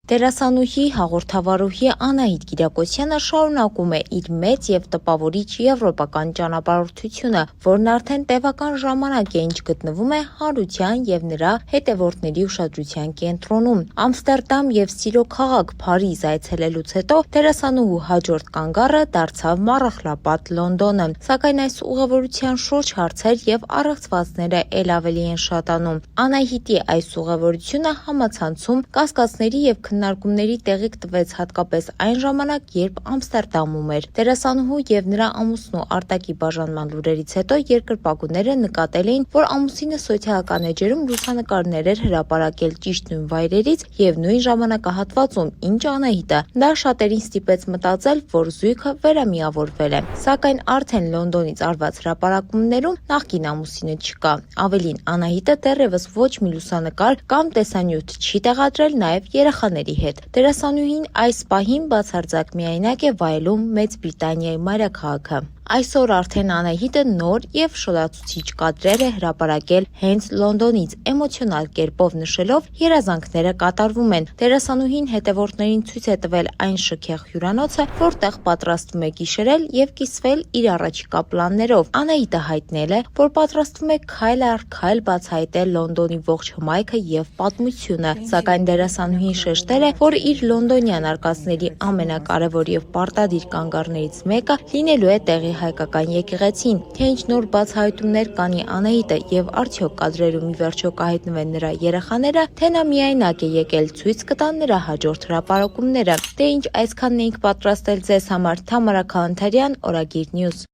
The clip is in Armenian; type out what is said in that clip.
Դերասանուհի, հաղորդավարուհի Անահիտ Կիրակոսյանը շարունակում է իր մեծ և տպավորիչ եվրոպական ճանապարհորդությունը, որն արդեն տևական ժամանակ է ինչ գտնվում է հանրության և նրա հետևորդների ուշադրության կենտրոնում։ Ամստերդամ և սիրո քաղաք Փարիզ այցելելուց հետո դերասանուհու հաջորդ կանգառը դարձավ Մառախլապատ Լոնդոնը, սակայն այս ուղևորության շուրջ հարցեր և առեղծվածները էլ ավելի են շատանում։ Անահիտի այս ուղևորությունը համացանցում կասկածների և քննարկումների տեղիք տվեց հատկապես այն ժամանակ, երբ Ամստերդամում էր։ Դերասանուհու և նրա ամուսնու արտակի բաժանման լուրերից հետո երկրպագուները նկատել էին, որ ամուսինը սոցիալական էջերում լուսանկարներ էր հրապարակել ճիշտ նույն վայրերից և նույն ժամանակահատվածում, ինչ Անահիտը։ Դա շատերին ստիպեց մտածել, որ զույգը վերամիավորվել է։ Սակայն արդեն Լոնդոնից արված հրապարակումներում նախկին ամուսինը չկա։ Ավելին, Անահիտը դեռևս ոչ մի լուսանկար կամ տեսանյութ չի տեղադրել նաև երեխաների հետ։ Դերասանուհին այս պահին բացարձակ միայնակ է վայելում Մեծ Բրիտանիայի մայրաքաղաքը։ Այսօր արդեն Անահիտը նոր և շլացուցիչ կադրեր է հրապարակել հենց Լոնդոնից, էմոցիոնալ կերպով նշելով երազանքները կատարվում են։ Դերասանուհին հետևորդներին ցույց է տվել այն շքեղ հյուրանոցը, որտեղ պատրաստվում է գիշերել և կիսվել իր առաջիկա պլաններով։ Անահիտը հայտնել է, որ պատրաստվում է քայլ առ քայլ բացահայտել Լոնդոնի ողջ հմայքը և պատմությունը, սակայն դերասանուհին շեշտել է, որ իր լոնդոնյան արկածների ամենակարևոր և պարտադիր կանգառներից մեկը լինելու է տեղի հայկական եկեղեցին։ Թե ինչ նոր բացահայտումներ կանի Անահիտը և արդյոք կադրերում ի վերջո կհայտնվեն նրա երեխաները, թե նա միայնակ է եկել, ցույց կտան նրա հաջորդ հրապարակումները։ Դե ինչ, այսքանն էինք պատրաստել ձեզ համար։ Թամարա Քալանթարյան, Օրագիր Նյուզ։